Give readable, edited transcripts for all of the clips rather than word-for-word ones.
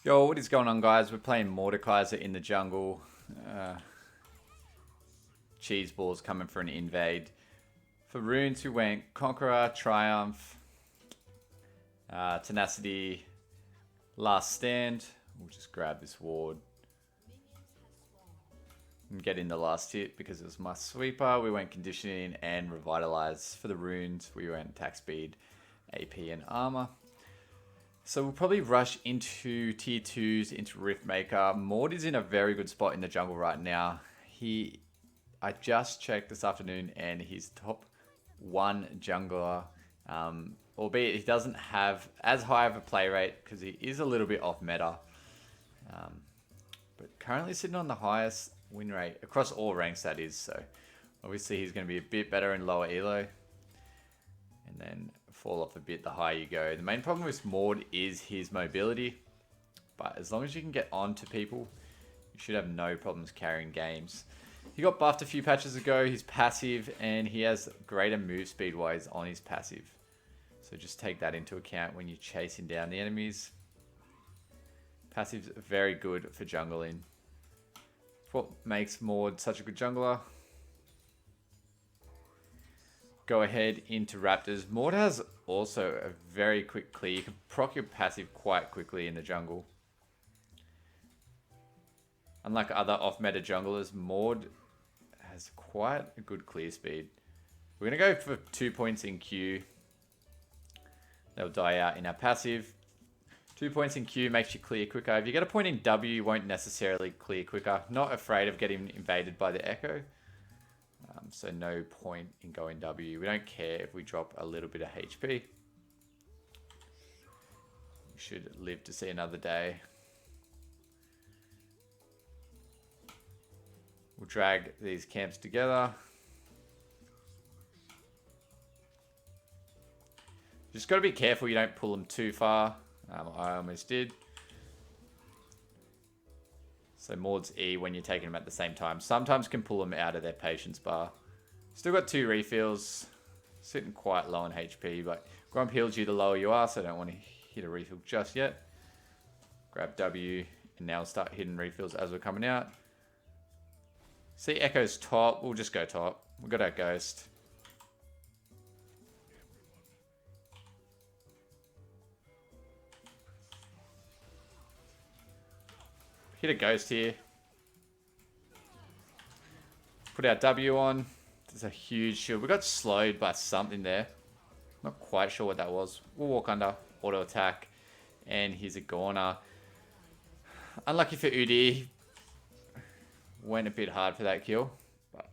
Yo, what is going on, guys? We're playing Mordekaiser in the jungle. Uh, cheese balls coming for an invade. For runes, we went Conqueror, Triumph, Tenacity, Last Stand. We'll just grab this ward and get in the last hit because it was my sweeper. We went Conditioning and Revitalize. For the runes, we went Attack Speed, AP, and Armor. So we'll probably rush into tier 2s, into Riftmaker. Mord is in a very good spot in the jungle right now. I just checked this afternoon and he's top 1 jungler. Albeit he doesn't have as high of a play rate because he is a little bit off meta. But currently sitting on the highest win rate across all ranks, that is. So obviously he's going to be a bit better in lower elo. And then fall off a bit the higher you go. The main problem with Mord is his mobility, but as long as you can get onto people, you should have no problems carrying games. He got buffed a few patches ago, he's passive, and he has greater move speed while he's on his passive. So just take that into account when you're chasing down the enemies. Passive's very good for jungling. What makes Mord such a good jungler? Go ahead into Raptors. Mord has also a very quick clear. You can proc your passive quite quickly in the jungle. Unlike other off-meta junglers, Mord has quite a good clear speed. We're going to go for 2 points in Q. They'll die out in our passive. 2 points in Q makes you clear quicker. If you get a point in W, you won't necessarily clear quicker. Not afraid of getting invaded by the Echo. So no point in going W. We don't care if we drop a little bit of HP. We should live to see another day. We'll drag these camps together. Just got to be careful you don't pull them too far. I almost did. So Mord's E when you're taking them at the same time. Sometimes can pull them out of their patience bar. Still got 2 refills. Sitting quite low on HP, but Grump heals you the lower you are, so I don't want to hit a refill just yet. Grab W, and now start hitting refills as we're coming out. See Echo's top. We'll just go top. We've got our Ghost. Hit a Ghost here. Put our W on. There's a huge shield. We got slowed by something there. Not quite sure what that was. We'll walk under. Auto attack. And here's a Gorner. Unlucky for Udi. Went a bit hard for that kill. But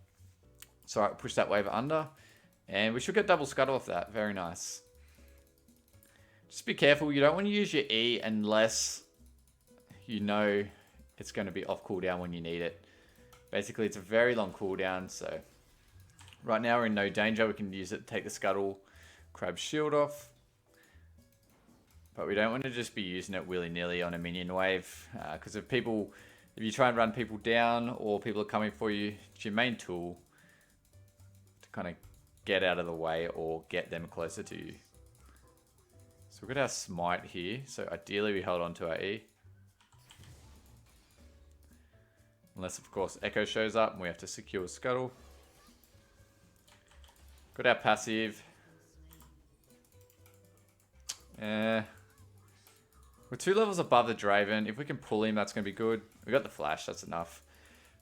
it's alright. Push that wave under. And we should get double scuttle off that. Very nice. Just be careful. You don't want to use your E unless you know it's going to be off cooldown when you need it. Basically, it's a very long cooldown, so right now we're in no danger. We can use it to take the scuttle, crab shield off. But we don't want to just be using it willy-nilly on a minion wave. Because if you try and run people down or people are coming for you, it's your main tool to kind of get out of the way or get them closer to you. So we've got our smite here. So ideally we hold on to our E. Unless, of course, Echo shows up and we have to secure Scuttle. Got our passive. We're 2 levels above the Draven. If we can pull him, that's going to be good. We got the Flash, that's enough.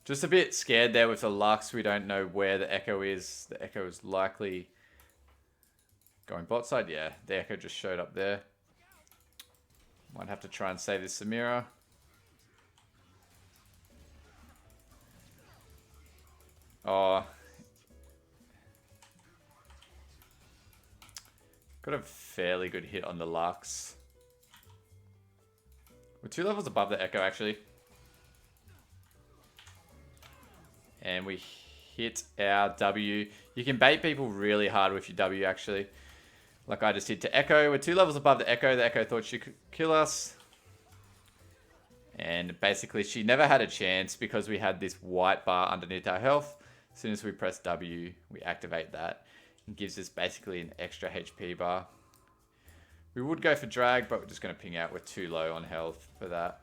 Just a bit scared there with the Lux. We don't know where the Echo is. The Echo is likely going bot side. Yeah, the Echo just showed up there. Might have to try and save this Samira. Oh. Got a fairly good hit on the Lux. We're 2 levels above the Echo, actually. And we hit our W. You can bait people really hard with your W, actually. Like I just did to Echo. We're 2 levels above the Echo. The Echo thought she could kill us. And basically, she never had a chance because we had this white bar underneath our health. As soon as we press W, we activate that. It gives us basically an extra HP bar. We would go for drag, but we're just going to ping out. We're too low on health for that.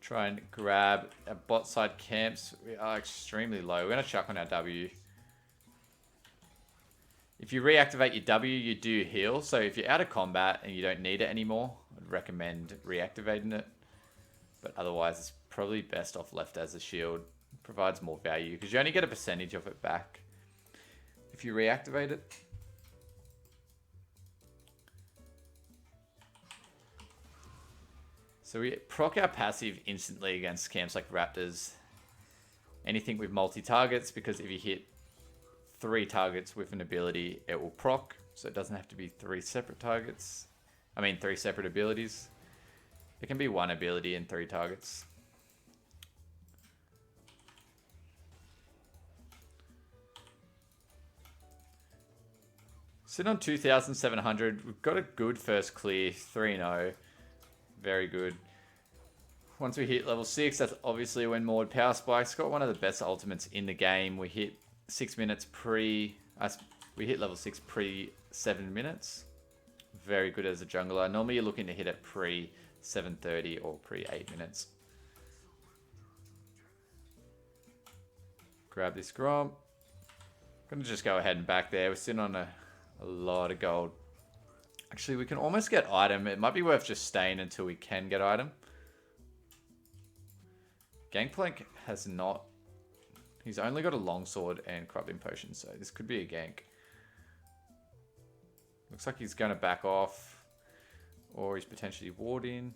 Try and grab our bot side camps. We are extremely low. We're going to chuck on our W. If you reactivate your W, you do heal. So if you're out of combat and you don't need it anymore, I'd recommend reactivating it. But otherwise, it's probably best off left as a shield. It provides more value because you only get a percentage of it back if you reactivate it. So we proc our passive instantly against camps like Raptors. Anything with multi-targets, because if you hit 3 targets with an ability, it will proc. So it doesn't have to be 3 separate targets. I mean 3 separate abilities. It can be 1 ability and 3 targets. Sitting on 2,700. We've got a good first clear, 3-0. Very good. Once we hit level 6, that's obviously when Mord Power Spike's got one of the best ultimates in the game. We hit 6 minutes pre... we hit level 6 pre 7 minutes. Very good as a jungler. Normally you're looking to hit it pre 7:30 or pre 8 minutes. Grab this Grom. Gonna just go ahead and back there. We're sitting on a lot of gold. Actually, we can almost get item. It might be worth just staying until we can get item. Gangplank has not... He's only got a longsword and corrupting potion, so this could be a gank. Looks like he's going to back off. Or he's potentially warding.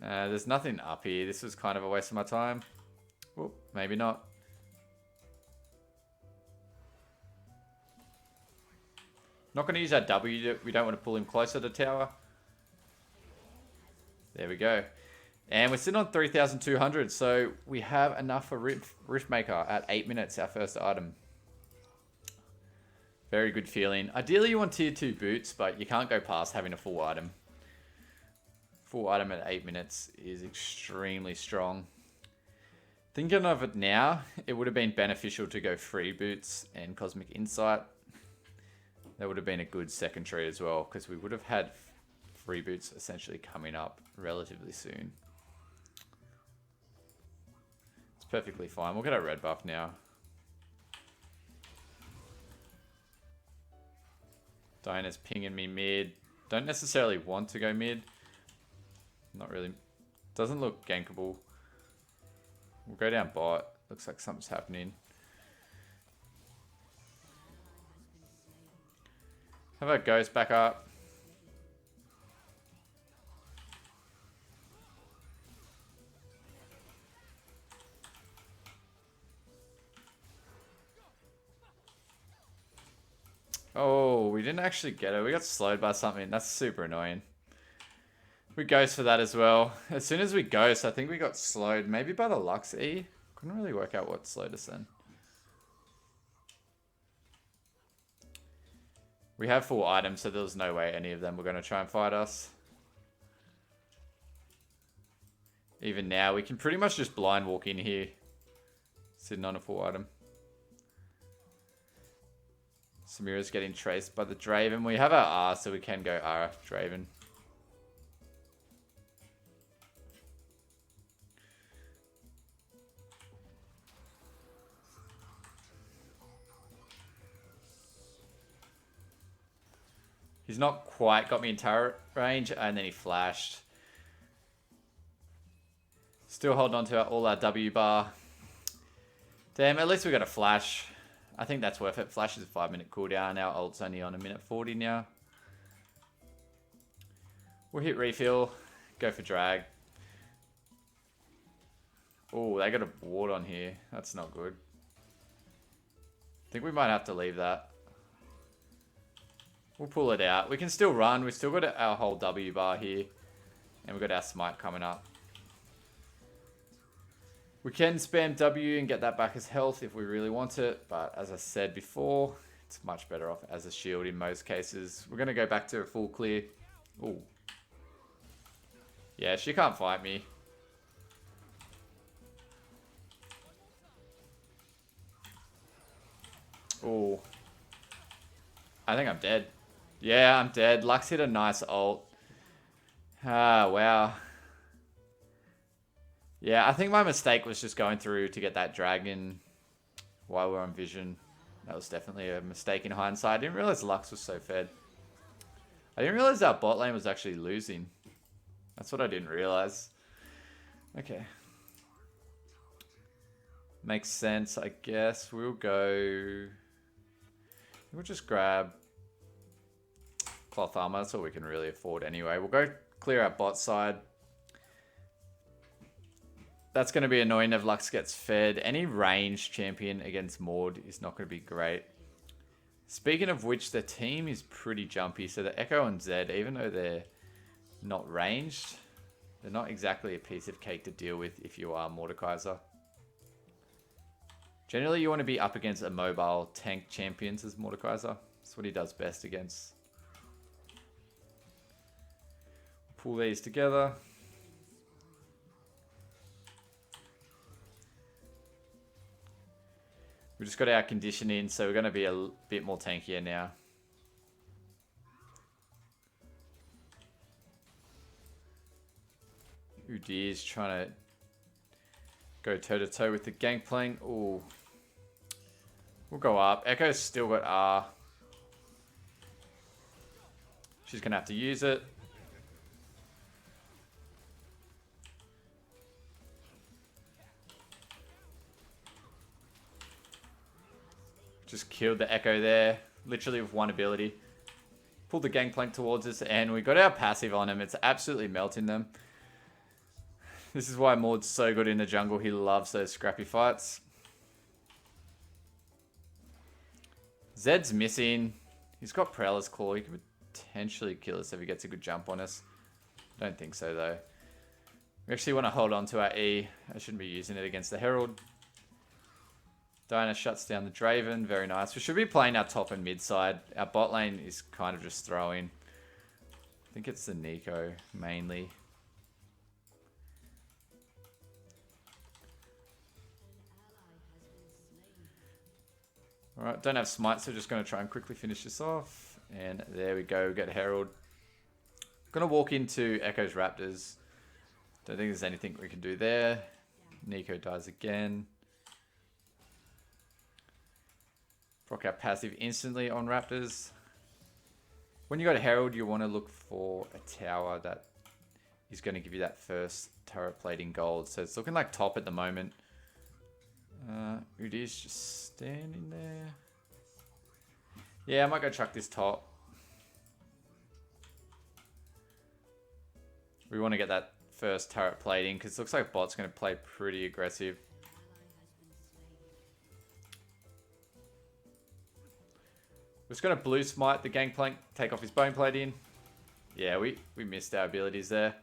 There's nothing up here. This was kind of a waste of my time. Whoop, maybe not. Not going to use our W. We don't want to pull him closer to tower. There we go. And we're sitting on 3,200. So we have enough for Riftmaker at 8 minutes, our first item. Very good feeling. Ideally you want tier 2 boots, but you can't go past having a full item. Full item at 8 minutes is extremely strong. Thinking of it now, it would have been beneficial to go free boots and Cosmic Insight. That would have been a good second tree as well, because we would have had free boots essentially coming up relatively soon. It's perfectly fine. We'll get our red buff now. Diana's pinging me mid. Don't necessarily want to go mid. Not really. Doesn't look gankable. We'll go down bot. Looks like something's happening. How about Ghost back up? Oh, we didn't actually get it. We got slowed by something. That's super annoying. We Ghost for that as well. As soon as we Ghost, I think we got slowed. Maybe by the Lux E. Couldn't really work out what slowed us then. We have full items, so there was no way any of them were going to try and fight us. Even now, we can pretty much just blind walk in here. Sitting on a full item. Samira's getting traced by the Draven. We have our R, so we can go R Draven. He's not quite got me in turret range, and then he flashed. Still holding on to all our W bar. Damn, at least we got a flash. I think that's worth it. Flash is a 5-minute cooldown. Our ult's only on 1:40 now. We'll hit refill. Go for drag. Oh, they got a ward on here. That's not good. I think we might have to leave that. We'll pull it out. We can still run. We've still got our whole W bar here. And we've got our smite coming up. We can spam W and get that back as health if we really want it. But as I said before, it's much better off as a shield in most cases. We're going to go back to a full clear. Ooh. Yeah, she can't fight me. Oh. I think I'm dead. Yeah, I'm dead. Lux hit a nice ult. Ah, wow. Yeah, I think my mistake was just going through to get that dragon while we're on vision. That was definitely a mistake in hindsight. I didn't realize Lux was so fed. I didn't realize our bot lane was actually losing. That's what I didn't realize. Okay. Makes sense, I guess. We'll go... We'll just grab cloth armor. That's all we can really afford anyway. We'll go clear our bot side. That's going to be annoying if Lux gets fed. Any ranged champion against Mord is not going to be great. Speaking of which, the team is pretty jumpy. So the Echo and Zed, even though they're not ranged, they're not exactly a piece of cake to deal with if you are Mordekaiser. Generally, you want to be up against a mobile tank champions as Mordekaiser. That's what he does best against. Pull these together. We just got our conditioning, so we're going to be a bit more tankier now. Udi is trying to go toe-to-toe with the Gangplank. Ooh. We'll go up. Echo's still got R. She's going to have to use it. Just killed the Echo there. Literally with one ability. Pulled the Gangplank towards us and we got our passive on him. It's absolutely melting them. This is why Mord's so good in the jungle. He loves those scrappy fights. Zed's missing. He's got Prowler's Claw. He could potentially kill us if he gets a good jump on us. Don't think so, though. We actually want to hold on to our E. I shouldn't be using it against the Herald. Diana shuts down the Draven. Very nice. We should be playing our top and mid side. Our bot lane is kind of just throwing. I think it's the Nico, mainly. Alright, don't have smite, so just going to try and quickly finish this off. And there we go, get Herald. Going to walk into Echo's Raptors. Don't think there's anything we can do there. Nico dies again. Proc our passive instantly on Raptors. When you got a Herald, you want to look for a tower that is going to give you that first turret plating gold. So it's looking like top at the moment. Udi's just standing there. Yeah, I might go chuck this top. We want to get that first turret plating because it looks like bot's going to play pretty aggressive. We're just going to blue smite the Gangplank, take off his bone plating. Yeah, we missed our abilities there.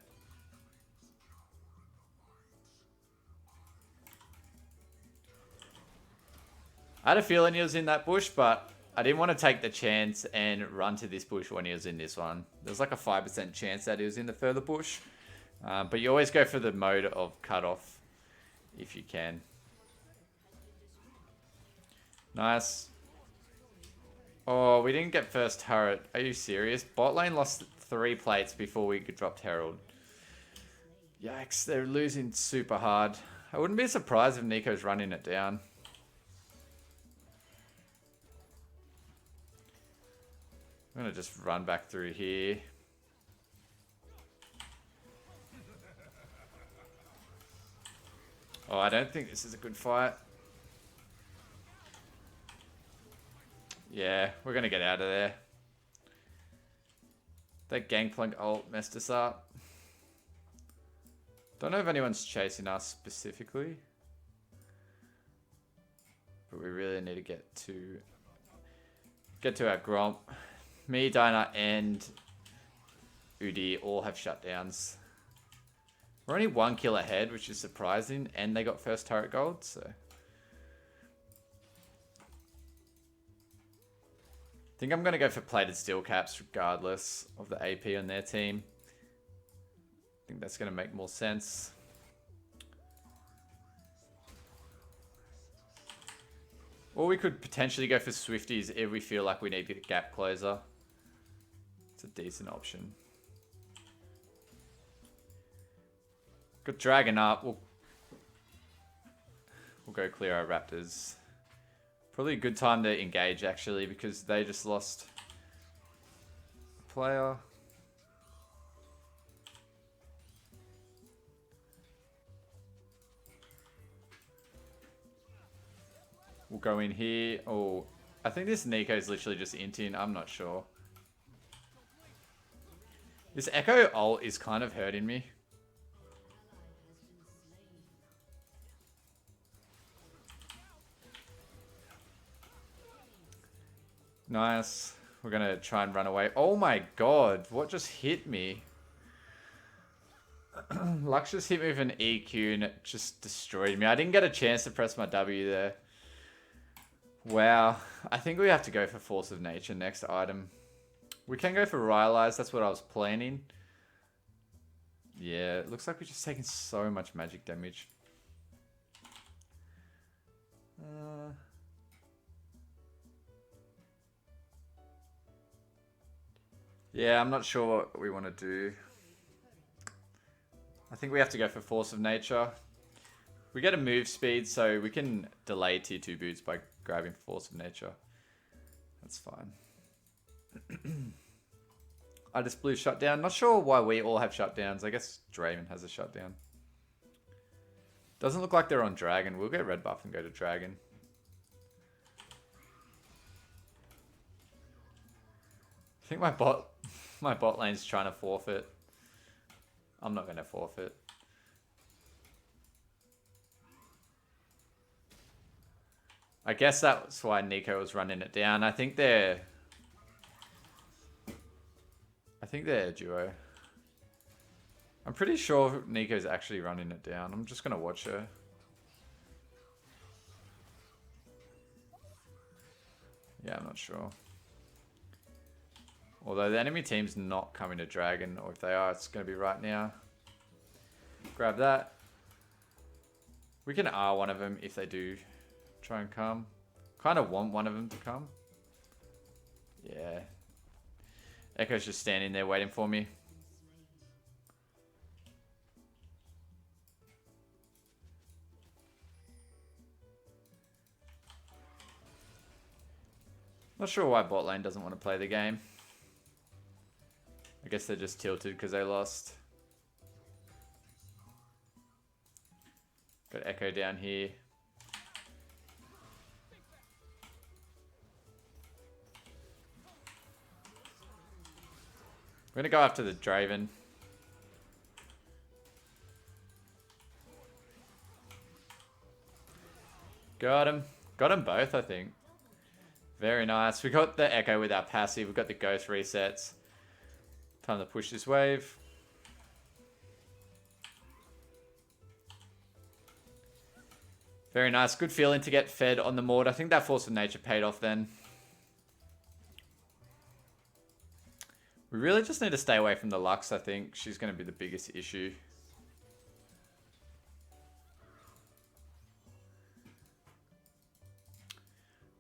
I had a feeling he was in that bush, but I didn't want to take the chance and run to this bush when he was in this one. There's like a 5% chance that he was in the further bush. But you always go for the mode of cutoff if you can. Nice. Oh, we didn't get first turret. Are you serious? Bot lane lost 3 plates before we could drop Herald. Yikes, they're losing super hard. I wouldn't be surprised if Nico's running it down. I'm going to just run back through here. Oh, I don't think this is a good fight. Yeah, we're going to get out of there. That Gangplank ult messed us up. Don't know if anyone's chasing us specifically. But we really need to get to our Gromp. Me, Dinah, and Udi all have shutdowns. We're only 1 kill ahead, which is surprising, and they got first turret gold, so. I think I'm going to go for plated steel caps regardless of the AP on their team. I think that's going to make more sense. Or we could potentially go for Swifties if we feel like we need a gap closer. It's a decent option. Got Dragon up. We'll go clear our Raptors. Probably a good time to engage, actually, because they just lost a player. We'll go in here. Oh, I think this Nico is literally just inting. I'm not sure. This Echo ult is kind of hurting me. Nice. We're going to try and run away. Oh my god. What just hit me? Lux just hit me with an EQ and it just destroyed me. I didn't get a chance to press my W there. Wow. I think we have to go for Force of Nature next item. We can go for Rylai's. That's what I was planning. Yeah, it looks like we're just taking so much magic damage. Yeah, I'm not sure what we want to do. I think we have to go for Force of Nature. We get a move speed, so we can delay tier 2 boots by grabbing Force of Nature. That's fine. I just blew shutdown. Not sure why we all have shutdowns. I guess Draven has a shutdown. Doesn't look like they're on Dragon. We'll get red buff and go to Dragon. I think my bot lane's trying to forfeit. I'm not going to forfeit. I guess that's why Nico was running it down. I think they're a duo. I'm pretty sure Nico's actually running it down. I'm just going to watch her. Yeah, I'm not sure. Although the enemy team's not coming to Dragon, or if they are, it's going to be right now. Grab that. We can R one of them if they do try and come. Kind of want one of them to come. Yeah. Echo's just standing there waiting for me. Not sure why bot lane doesn't want to play the game. I guess they're just tilted because they lost. Got Echo down here. We're going to go after the Draven. Got him. Got them both, I think. Very nice. We got the Echo with our passive. We've got the Ghost resets. Time to push this wave. Very nice. Good feeling to get fed on the Mord. I think that Force of Nature paid off then. We really just need to stay away from the Lux, I think. She's going to be the biggest issue.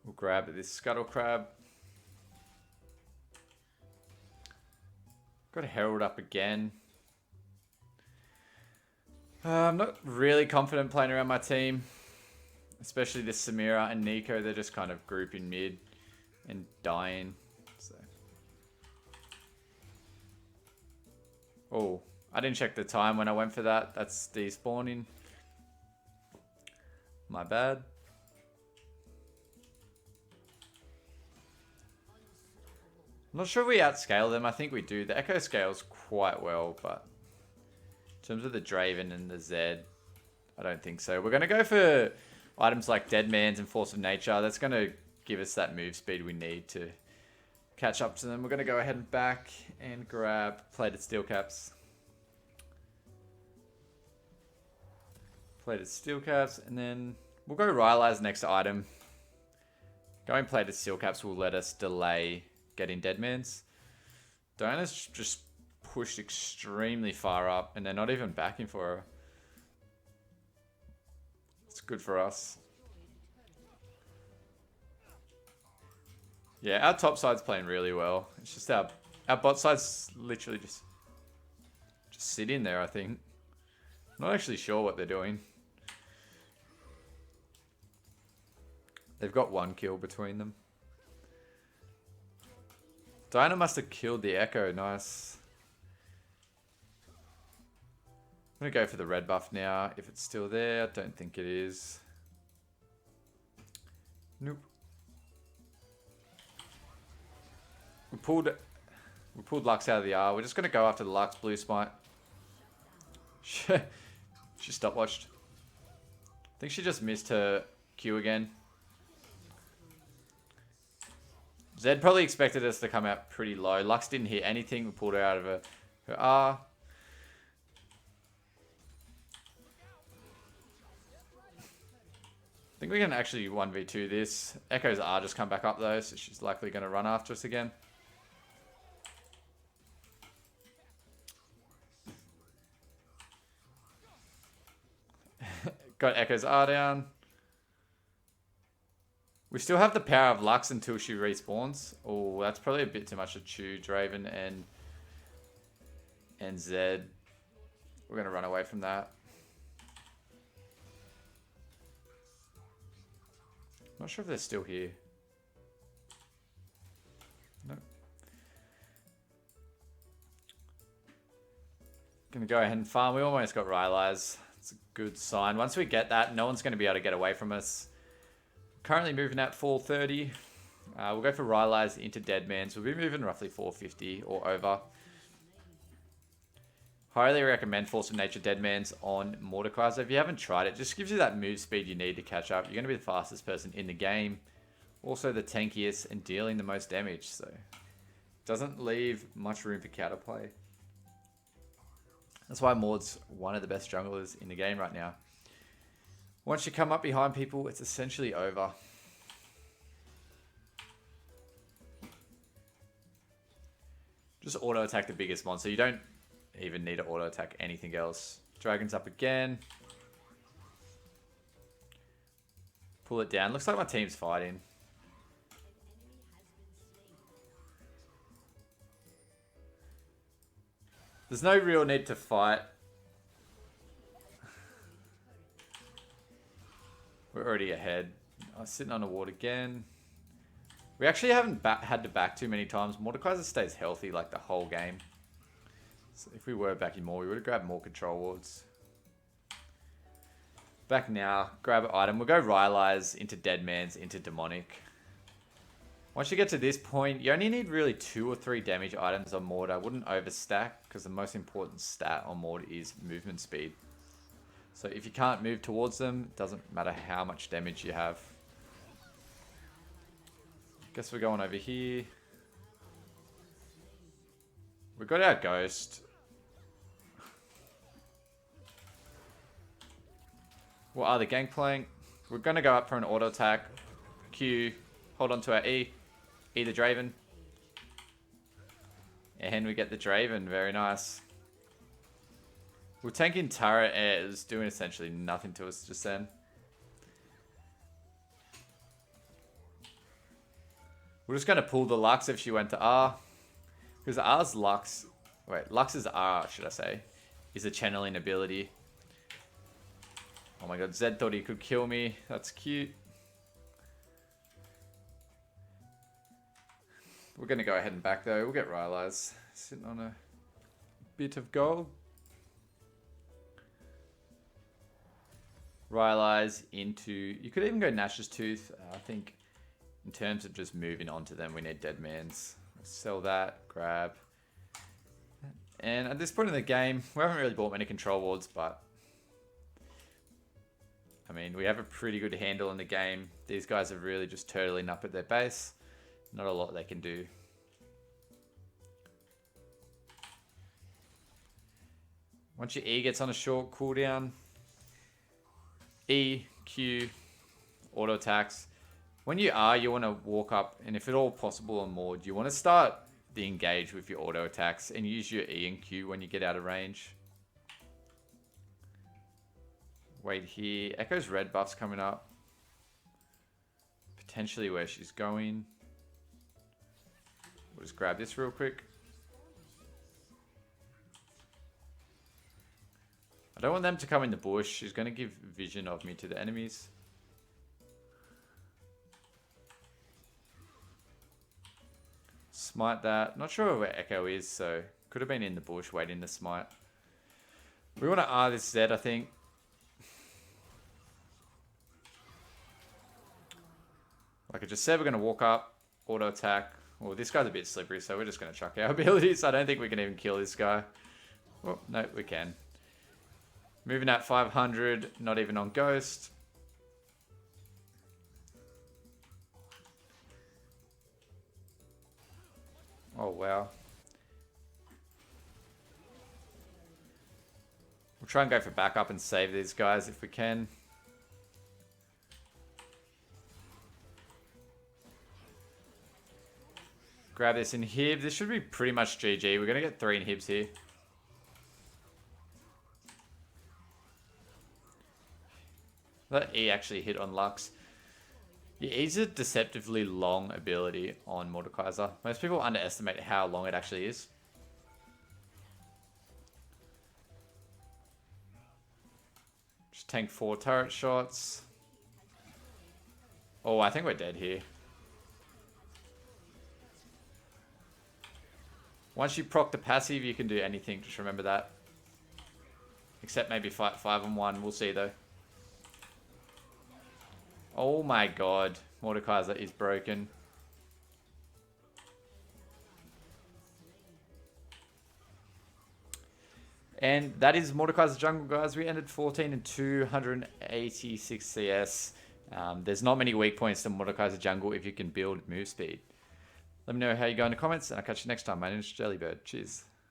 We'll grab this Scuttle Crab. Got a Herald up again. I'm not really confident playing around my team. Especially this Samira and Nico. They're just kind of grouping mid and dying. So. Oh, I didn't check the time when I went for that. That's despawning. My bad. I'm not sure if we outscale them. I think we do. The Echo scales quite well, but in terms of the Draven and the Zed, I don't think so. We're going to go for items like Dead Man's and Force of Nature. That's going to give us that move speed we need to catch up to them. We're going to go ahead and back and grab Plated Steel Caps. Plated Steel Caps, and then we'll go Rylai's next item. Going Plated Steel Caps will let us delay getting Deadman's. Diana's just pushed extremely far up, and they're not even backing for her. It's good for us. Yeah, our top side's playing really well. It's just our bot side's literally just sit in there, I think. Not actually sure what they're doing. They've got 1 kill between them. Diana must have killed the Echo. Nice. I'm going to go for the red buff now. If it's still there, I don't think it is. Nope. We pulled Lux out of the R. We're just going to go after the Lux blue smite. She stopwatched. I think she just missed her Q again. Zed probably expected us to come out pretty low. Lux didn't hit anything. We pulled her out of her R. I think we can actually 1v2 this. Echo's R just come back up though, so she's likely going to run after us again. Got Echo's R down. We still have the power of Lux until she respawns. Oh, that's probably a bit too much to chew, Draven and Zed. We're going to run away from that. Not sure if they're still here. Nope. Gonna go ahead and farm. We almost got Rylai's. It's a good sign. Once we get that, no one's going to be able to get away from us. Currently moving at 430. We'll go for Rylai's into Deadman's. We'll be moving roughly 450 or over. Highly recommend Force of Nature Deadman's on Mordekaiser. If you haven't tried it, just gives you that move speed you need to catch up. You're going to be the fastest person in the game. Also the tankiest and dealing the most damage. So doesn't leave much room for counterplay. That's why Mord's one of the best junglers in the game right now. Once you come up behind people, it's essentially over. Just auto attack the biggest monster. You don't even need to auto attack anything else. Dragon's up again. Pull it down. Looks like my team's fighting. There's no real need to fight. We're already ahead. I'm sitting on a ward again. We actually haven't had to back too many times. Mordekaiser stays healthy like the whole game. So if we were backing more, we would have grabbed more control wards. Back now, grab an item. We'll go Rylai's into Deadman's, into Demonic. Once you get to this point, you only need really 2 or 3 damage items on Mord. I wouldn't overstack because the most important stat on Mord is movement speed. So if you can't move towards them, it doesn't matter how much damage you have. Guess we're going over here. We've got our Ghost. What are the Gangplank? We're going to go up for an auto attack. Q. Hold on to our E. E the Draven. And we get the Draven. Very nice. We're tanking turret. It was doing essentially nothing to us just then. We're just going to pull the Lux if she went to R. Because R's Lux... Wait, Lux's R, should I say, is a channeling ability. Oh my god, Zed thought he could kill me. That's cute. We're going to go ahead and back though. We'll get Rylai's. Sitting on a bit of gold. Rylai's into... You could even go Nash's Tooth. I think in terms of just moving on to them, we need Deadman's. Sell that. Grab. And at this point in the game, we haven't really bought many control wards, but... I mean, we have a pretty good handle in the game. These guys are really just turtling up at their base. Not a lot they can do. Once your E gets on a short cooldown, E, Q, auto attacks. When you are, you want to walk up, and if at all possible on Mord, you want to start the engage with your auto attacks and use your E and Q when you get out of range. Wait here. Echo's red buff's coming up. Potentially where she's going. We'll just grab this real quick. I don't want them to come in the bush. She's going to give vision of me to the enemies. Smite that. Not sure where Echo is, so could have been in the bush waiting to smite. We want to R this Z, I think. Like I just said, we're going to walk up, auto attack. Well, this guy's a bit slippery, so we're just going to chuck our abilities. I don't think we can even kill this guy. Oh, no, we can. Moving at 500, not even on Ghost. Oh, wow. We'll try and go for backup and save these guys if we can. Grab this inhib. This should be pretty much GG. We're going to get 3 inhibs here. That E actually hit on Lux. Yeah, E's a deceptively long ability on Mordekaiser. Most people underestimate how long it actually is. Just tank 4 turret shots. Oh, I think we're dead here. Once you proc the passive, you can do anything. Just remember that. Except maybe fight 5-on-1. We'll see though. Oh my god. Mordekaiser is broken. And that is Mordekaiser Jungle, guys. We ended 14 and 286 CS. There's not many weak points to Mordekaiser Jungle if you can build move speed. Let me know how you go in the comments, and I'll catch you next time. My name is Jellybird. Cheers.